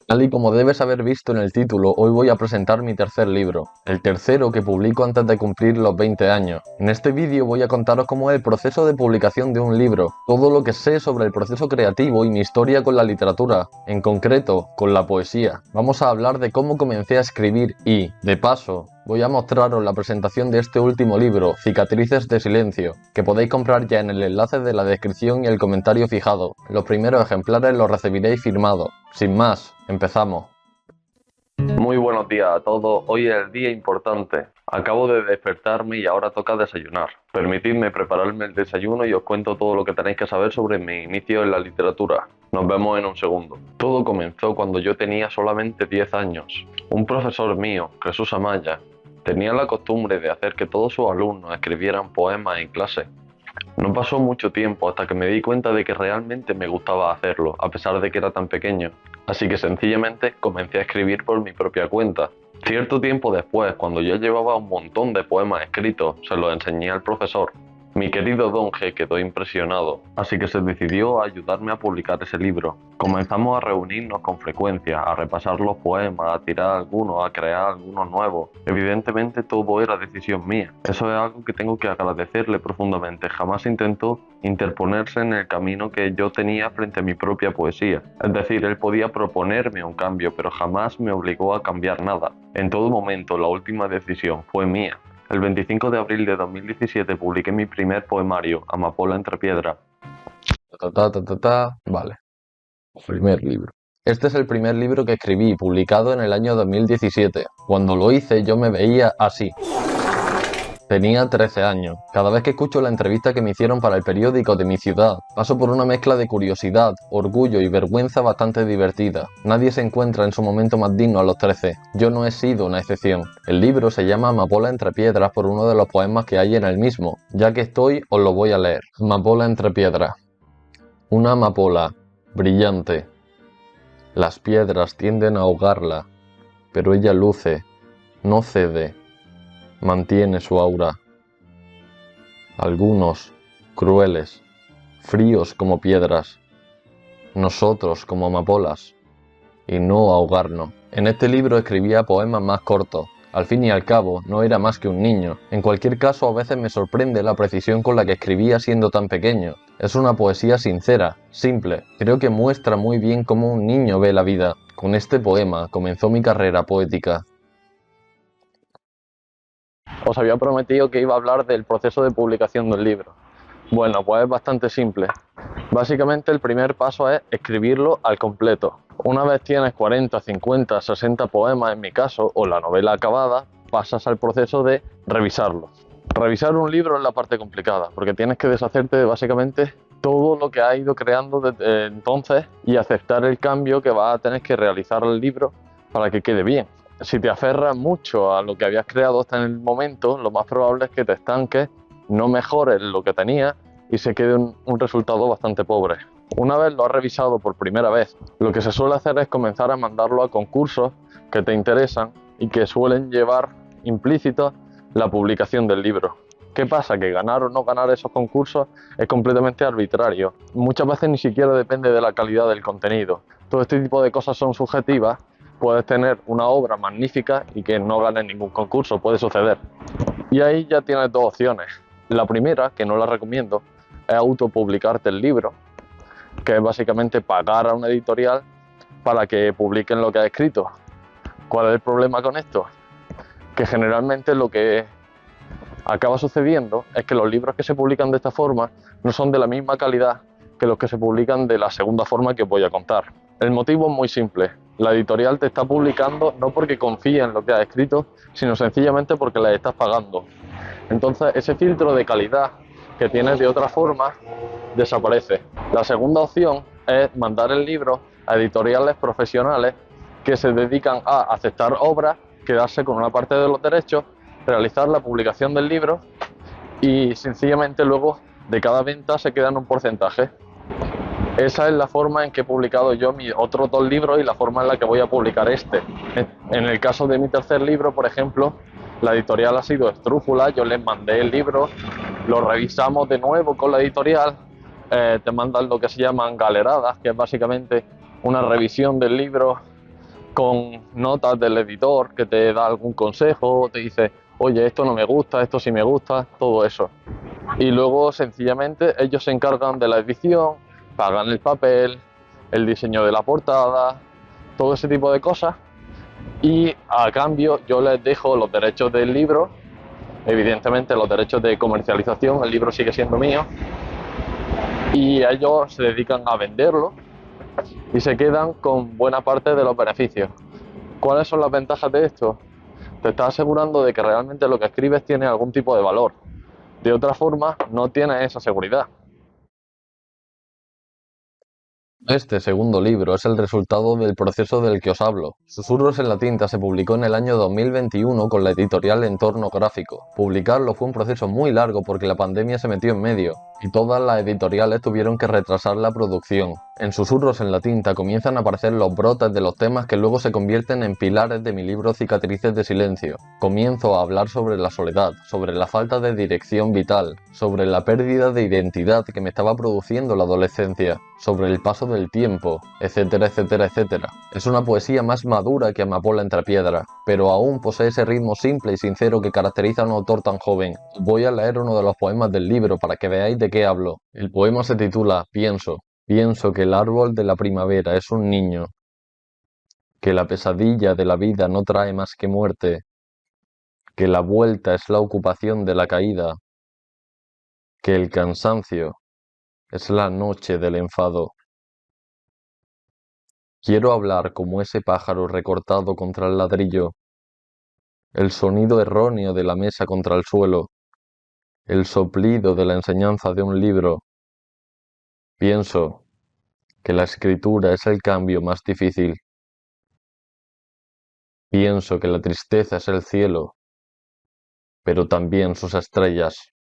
Tal y como debes haber visto en el título, hoy voy a presentar mi tercer libro, el tercero que publico antes de cumplir los 20 años. En este vídeo voy a contaros cómo es el proceso de publicación de un libro, todo lo que sé sobre el proceso creativo y mi historia con la literatura, en concreto, con la poesía. Vamos a hablar de cómo comencé a escribir y, de paso, voy a mostraros la presentación de este último libro, Cicatrices de Silencio, que podéis comprar ya en el enlace de la descripción y el comentario fijado. Los primeros ejemplares los recibiréis firmados. Sin más, empezamos. Muy buenos días a todos, hoy es el día importante. Acabo de despertarme y ahora toca desayunar. Permitidme prepararme el desayuno y os cuento todo lo que tenéis que saber sobre mi inicio en la literatura. Nos vemos en un segundo. Todo comenzó cuando yo tenía solamente 10 años. Un profesor mío, Jesús Amaya, tenía la costumbre de hacer que todos sus alumnos escribieran poemas en clase. No pasó mucho tiempo hasta que me di cuenta de que realmente me gustaba hacerlo, a pesar de que era tan pequeño. Así que sencillamente comencé a escribir por mi propia cuenta. Cierto tiempo después, cuando ya llevaba un montón de poemas escritos, se los enseñé al profesor. Mi querido Don G quedó impresionado, así que se decidió a ayudarme a publicar ese libro. Comenzamos a reunirnos con frecuencia, a repasar los poemas, a tirar algunos, a crear algunos nuevos. Evidentemente todo era decisión mía. Eso es algo que tengo que agradecerle profundamente. Jamás intentó interponerse en el camino que yo tenía frente a mi propia poesía. Es decir, él podía proponerme un cambio, pero jamás me obligó a cambiar nada. En todo momento, la última decisión fue mía. El 25 de abril de 2017 publiqué mi primer poemario, Amapola entre piedras. Vale, primer libro. Este es el primer libro que escribí, publicado en el año 2017. Cuando lo hice yo me veía así. Tenía 13 años. Cada vez que escucho la entrevista que me hicieron para el periódico de mi ciudad, paso por una mezcla de curiosidad, orgullo y vergüenza bastante divertida. Nadie se encuentra en su momento más digno a los 13. Yo no he sido una excepción. El libro se llama Amapola entre piedras por uno de los poemas que hay en el mismo. Ya que estoy, os lo voy a leer. Amapola entre piedras. Una amapola, brillante. Las piedras tienden a ahogarla, pero ella luce, no cede. Mantiene su aura. Algunos, crueles, fríos como piedras, nosotros como amapolas, y no ahogarnos. En este libro escribía poemas más cortos. Al fin y al cabo, no era más que un niño. En cualquier caso, a veces me sorprende la precisión con la que escribía siendo tan pequeño. Es una poesía sincera, simple. Creo que muestra muy bien cómo un niño ve la vida. Con este poema comenzó mi carrera poética. Os había prometido que iba a hablar del proceso de publicación del libro. Bueno, pues es bastante simple. Básicamente el primer paso es escribirlo al completo. Una vez tienes 40, 50, 60 poemas en mi caso, o la novela acabada, pasas al proceso de revisarlo. Revisar un libro es la parte complicada, porque tienes que deshacerte de básicamente todo lo que has ido creando desde entonces y aceptar el cambio que vas a tener que realizar al libro para que quede bien. Si te aferras mucho a lo que habías creado hasta en el momento, lo más probable es que te estanques, no mejores lo que tenías y se quede un resultado bastante pobre. Una vez lo has revisado por primera vez, lo que se suele hacer es comenzar a mandarlo a concursos que te interesan y que suelen llevar implícito la publicación del libro. ¿Qué pasa? Que ganar o no ganar esos concursos es completamente arbitrario. Muchas veces ni siquiera depende de la calidad del contenido. Todo este tipo de cosas son subjetivas. Puedes tener una obra magnífica y que no ganes ningún concurso, puede suceder. Y ahí ya tienes dos opciones. La primera, que no la recomiendo, es autopublicarte el libro, que es básicamente pagar a una editorial para que publiquen lo que has escrito. ¿Cuál es el problema con esto? Que generalmente lo que acaba sucediendo es que los libros que se publican de esta forma no son de la misma calidad que los que se publican de la segunda forma que os voy a contar. El motivo es muy simple. La editorial te está publicando no porque confíe en lo que has escrito, sino sencillamente porque le estás pagando. Entonces ese filtro de calidad que tienes de otra forma desaparece. La segunda opción es mandar el libro a editoriales profesionales que se dedican a aceptar obras, quedarse con una parte de los derechos, realizar la publicación del libro y sencillamente luego de cada venta se quedan un porcentaje. Esa es la forma en que he publicado yo mis otros dos libros y la forma en la que voy a publicar este. En el caso de mi tercer libro, por ejemplo, la editorial ha sido Estrújula, yo les mandé el libro, lo revisamos de nuevo con la editorial, te mandan lo que se llaman galeradas, que es básicamente una revisión del libro con notas del editor que te da algún consejo, te dice, oye, esto no me gusta, esto sí me gusta, todo eso. Y luego sencillamente ellos se encargan de la edición, pagan el papel, el diseño de la portada, todo ese tipo de cosas. Y a cambio yo les dejo los derechos del libro, evidentemente los derechos de comercialización, el libro sigue siendo mío, y ellos se dedican a venderlo y se quedan con buena parte de los beneficios. ¿Cuáles son las ventajas de esto? Te estás asegurando de que realmente lo que escribes tiene algún tipo de valor. De otra forma, no tienes esa seguridad. Este segundo libro es el resultado del proceso del que os hablo. Susurros en la tinta se publicó en el año 2021 con la editorial Entorno Gráfico. Publicarlo fue un proceso muy largo porque la pandemia se metió en medio y todas las editoriales tuvieron que retrasar la producción. En Susurros en la tinta comienzan a aparecer los brotes de los temas que luego se convierten en pilares de mi libro Cicatrices de Silencio. Comienzo a hablar sobre la soledad, sobre la falta de dirección vital, sobre la pérdida de identidad que me estaba produciendo la adolescencia, sobre el paso del tiempo, etcétera, etcétera, etcétera. Es una poesía más madura que Amapola entre piedras, pero aún posee ese ritmo simple y sincero que caracteriza a un autor tan joven. Voy a leer uno de los poemas del libro para que veáis de qué hablo. El poema se titula Pienso. Pienso que el árbol de la primavera es un niño, que la pesadilla de la vida no trae más que muerte, que la vuelta es la ocupación de la caída, que el cansancio es la noche del enfado. Quiero hablar como ese pájaro recortado contra el ladrillo, el sonido erróneo de la mesa contra el suelo, el soplido de la enseñanza de un libro. Pienso que la escritura es el cambio más difícil. Pienso que la tristeza es el cielo, pero también sus estrellas.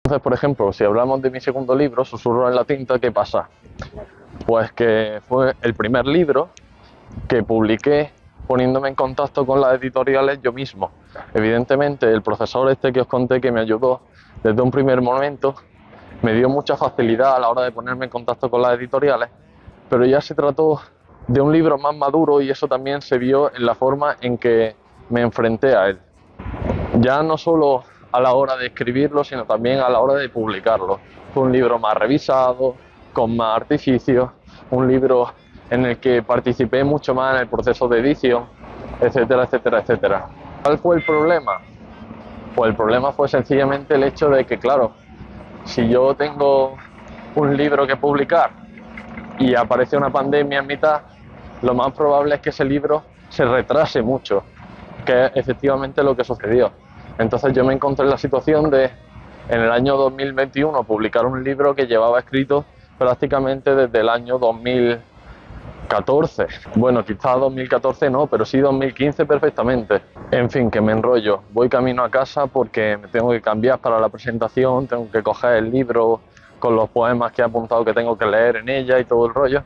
Entonces, por ejemplo, si hablamos de mi segundo libro, Susurros en la tinta, ¿qué pasa? Pues que fue el primer libro que publiqué poniéndome en contacto con las editoriales yo mismo. Evidentemente, el profesor este que os conté que me ayudó desde un primer momento me dio mucha facilidad a la hora de ponerme en contacto con las editoriales, pero ya se trató de un libro más maduro y eso también se vio en la forma en que me enfrenté a él. Ya no solo a la hora de escribirlo, sino también a la hora de publicarlo. Fue un libro más revisado, con más artificios, un libro en el que participé mucho más en el proceso de edición, etcétera, etcétera, etcétera. ¿Cuál fue el problema? Pues el problema fue sencillamente el hecho de que, claro, si yo tengo un libro que publicar y aparece una pandemia en mitad, lo más probable es que ese libro se retrase mucho, que es efectivamente lo que sucedió. Entonces yo me encontré en la situación de, en el año 2021, publicar un libro que llevaba escrito prácticamente desde el año 2014. Bueno, quizá 2014 no, pero sí 2015 perfectamente. En fin, que me enrollo. Voy camino a casa porque me tengo que cambiar para la presentación, tengo que coger el libro con los poemas que he apuntado que tengo que leer en ella y todo el rollo.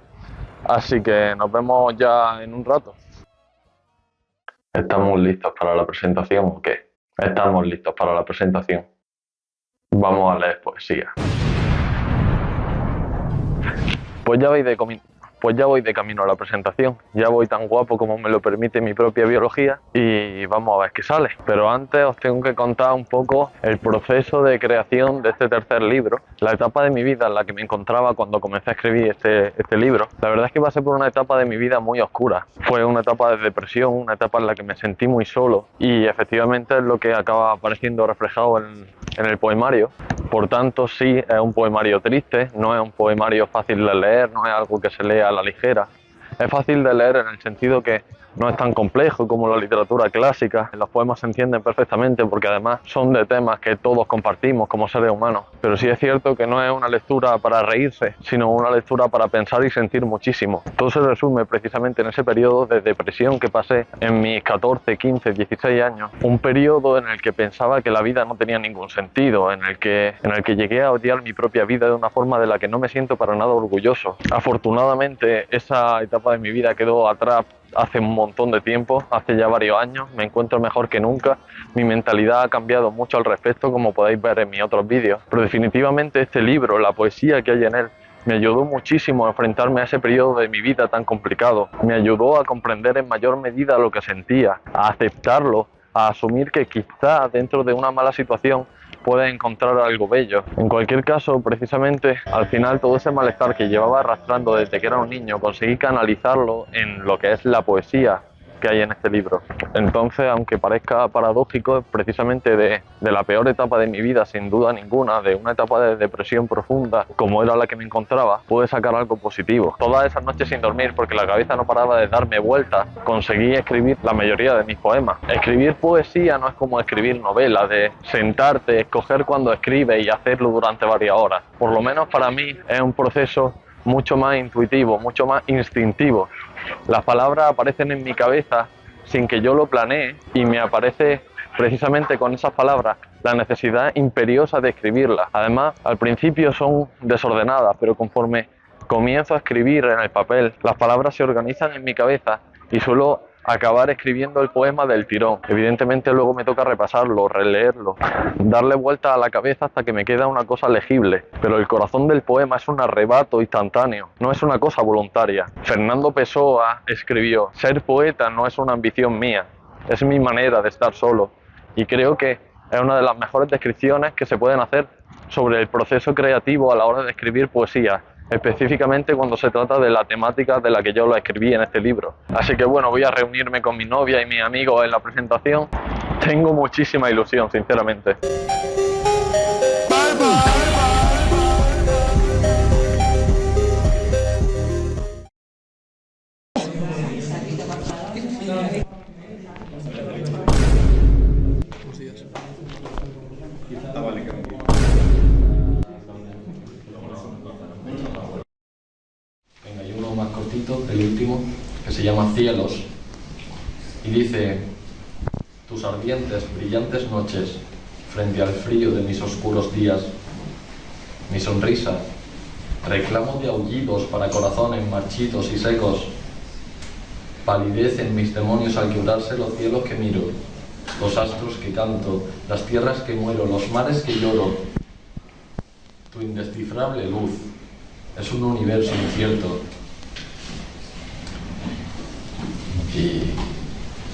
Así que nos vemos ya en un rato. ¿Estamos listos para la presentación o qué? Estamos listos para la presentación. Vamos a leer poesía. Pues ya voy de camino a la presentación. Ya voy tan guapo como me lo permite mi propia biología y vamos a ver qué sale. Pero antes os tengo que contar un poco el proceso de creación de este tercer libro, la etapa de mi vida en la que me encontraba cuando comencé a escribir este libro. La verdad es que pasé por una etapa de mi vida muy oscura. Fue una etapa de depresión, una etapa en la que me sentí muy solo y efectivamente es lo que acaba apareciendo reflejado en el poemario. Por tanto, sí, es un poemario triste, no es un poemario fácil de leer, no es algo que se lea a la ligera. Es fácil de leer en el sentido que no es tan complejo como la literatura clásica. Los poemas se entienden perfectamente porque además son de temas que todos compartimos como seres humanos. Pero sí es cierto que no es una lectura para reírse, sino una lectura para pensar y sentir muchísimo. Todo se resume precisamente en ese periodo de depresión que pasé en mis 14, 15, 16 años. Un periodo en el que pensaba que la vida no tenía ningún sentido, en el que llegué a odiar mi propia vida de una forma de la que no me siento para nada orgulloso. Afortunadamente, esa etapa de mi vida quedó atrás hace un montón de tiempo, hace ya varios años. Me encuentro mejor que nunca, mi mentalidad ha cambiado mucho al respecto, como podéis ver en mis otros vídeos, pero definitivamente este libro, la poesía que hay en él, me ayudó muchísimo a enfrentarme a ese periodo de mi vida tan complicado. Me ayudó a comprender en mayor medida lo que sentía, a aceptarlo, a asumir que quizá dentro de una mala situación puedes encontrar algo bello. En cualquier caso, precisamente, al final todo ese malestar que llevaba arrastrando desde que era un niño, conseguí canalizarlo en lo que es la poesía que hay en este libro. Entonces, aunque parezca paradójico, precisamente de la peor etapa de mi vida, sin duda ninguna, de una etapa de depresión profunda, como era la que me encontraba, pude sacar algo positivo. Todas esas noches sin dormir, porque la cabeza no paraba de darme vueltas, conseguí escribir la mayoría de mis poemas. Escribir poesía no es como escribir novelas, de sentarte, escoger cuándo escribes y hacerlo durante varias horas. Por lo menos para mí es un proceso mucho más intuitivo, mucho más instintivo. Las palabras aparecen en mi cabeza sin que yo lo planee y me aparece precisamente con esas palabras la necesidad imperiosa de escribirlas. Además, al principio son desordenadas, pero conforme comienzo a escribir en el papel, las palabras se organizan en mi cabeza y suelo acabar escribiendo el poema del tirón. Evidentemente luego me toca repasarlo, releerlo, darle vuelta a la cabeza hasta que me queda una cosa legible, pero el corazón del poema es un arrebato instantáneo, no es una cosa voluntaria. Fernando Pessoa escribió: ser poeta no es una ambición mía, es mi manera de estar solo, y creo que es una de las mejores descripciones que se pueden hacer sobre el proceso creativo a la hora de escribir poesía, específicamente cuando se trata de la temática de la que yo lo escribí en este libro. Así que bueno, voy a reunirme con mi novia y mis amigos en la presentación. Tengo muchísima ilusión, sinceramente. Venga, hay uno más cortito, el último, que se llama Cielos, y dice: tus ardientes, brillantes noches, frente al frío de mis oscuros días, mi sonrisa, reclamo de aullidos para corazones marchitos y secos, palidez en mis demonios al quebrarse los cielos que miro, los astros que canto, las tierras que muero, los mares que lloro, tu indescifrable luz es un universo incierto.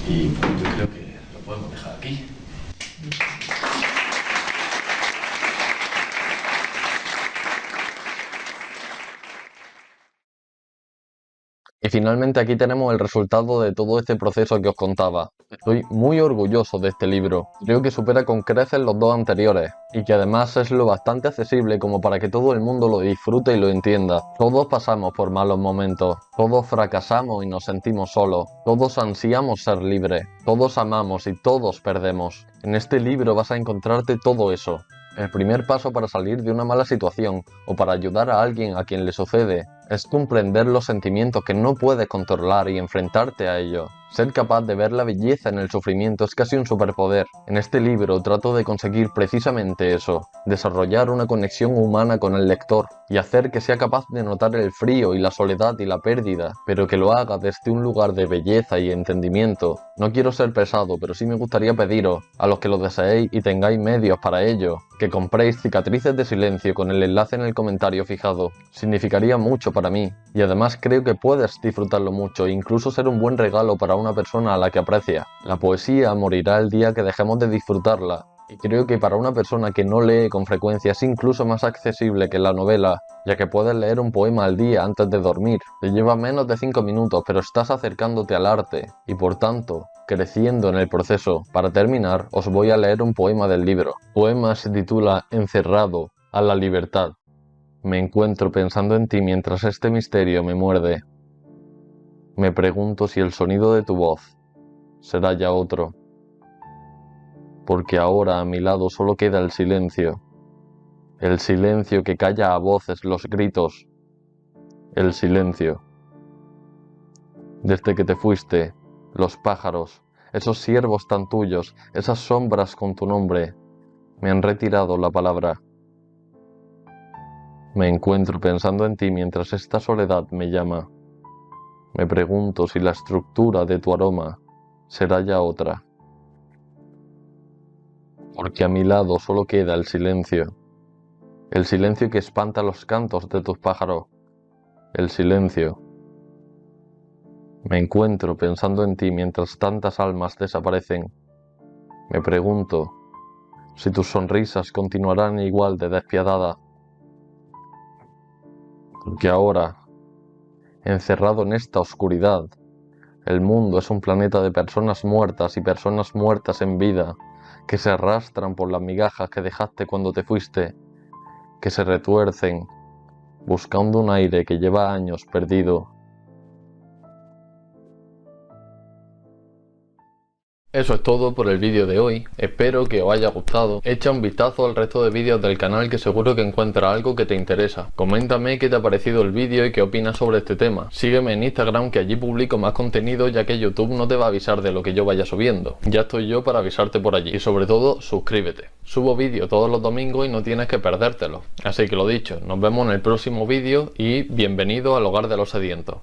Y yo creo que lo podemos dejar aquí. Y finalmente aquí tenemos el resultado de todo este proceso que os contaba. Estoy muy orgulloso de este libro. Creo que supera con creces los dos anteriores y que además es lo bastante accesible como para que todo el mundo lo disfrute y lo entienda. Todos pasamos por malos momentos, todos fracasamos y nos sentimos solos, todos ansiamos ser libres, todos amamos y todos perdemos. En este libro vas a encontrarte todo eso. El primer paso para salir de una mala situación o para ayudar a alguien a quien le sucede es comprender los sentimientos que no puedes controlar y enfrentarte a ellos. Ser capaz de ver la belleza en el sufrimiento es casi un superpoder. En este libro trato de conseguir precisamente eso, desarrollar una conexión humana con el lector y hacer que sea capaz de notar el frío y la soledad y la pérdida, pero que lo haga desde un lugar de belleza y entendimiento. No quiero ser pesado, pero sí me gustaría pediros, a los que lo deseéis y tengáis medios para ello, que compréis Cicatrices de Silencio con el enlace en el comentario fijado. Significaría mucho para mí, y además creo que puedes disfrutarlo mucho e incluso ser un buen regalo para una persona a la que aprecias. La poesía morirá el día que dejemos de disfrutarla, y creo que para una persona que no lee con frecuencia es incluso más accesible que la novela, ya que puedes leer un poema al día antes de dormir. Te lleva menos de 5 minutos, pero estás acercándote al arte, y por tanto, creciendo en el proceso. Para terminar, os voy a leer un poema del libro. El poema se titula Encerrado a la libertad. Me encuentro pensando en ti mientras este misterio me muerde. Me pregunto si el sonido de tu voz será ya otro. Porque ahora a mi lado solo queda el silencio que calla a voces los gritos, el silencio. Desde que te fuiste, los pájaros, esos ciervos tan tuyos, esas sombras con tu nombre, me han retirado la palabra. Me encuentro pensando en ti mientras esta soledad me llama. Me pregunto si la estructura de tu aroma será ya otra. Porque a mi lado solo queda el silencio El silencio que espanta los cantos de tus pájaros. El silencio. Me encuentro pensando en ti mientras tantas almas desaparecen. Me pregunto si tus sonrisas continuarán igual de despiadadas. Porque ahora, encerrado en esta oscuridad, el mundo es un planeta de personas muertas y personas muertas en vida, que se arrastran por las migajas que dejaste cuando te fuiste, que se retuercen, buscando un aire que lleva años perdido. Eso es todo por el vídeo de hoy, espero que os haya gustado. Echa un vistazo al resto de vídeos del canal que seguro que encuentras algo que te interesa. Coméntame qué te ha parecido el vídeo y qué opinas sobre este tema. Sígueme en Instagram, que allí publico más contenido, ya que YouTube no te va a avisar de lo que yo vaya subiendo. Ya estoy yo para avisarte por allí. Y sobre todo, suscríbete. Subo vídeos todos los domingos y no tienes que perdértelo. Así que lo dicho, nos vemos en el próximo vídeo y bienvenido al hogar de los sedientos.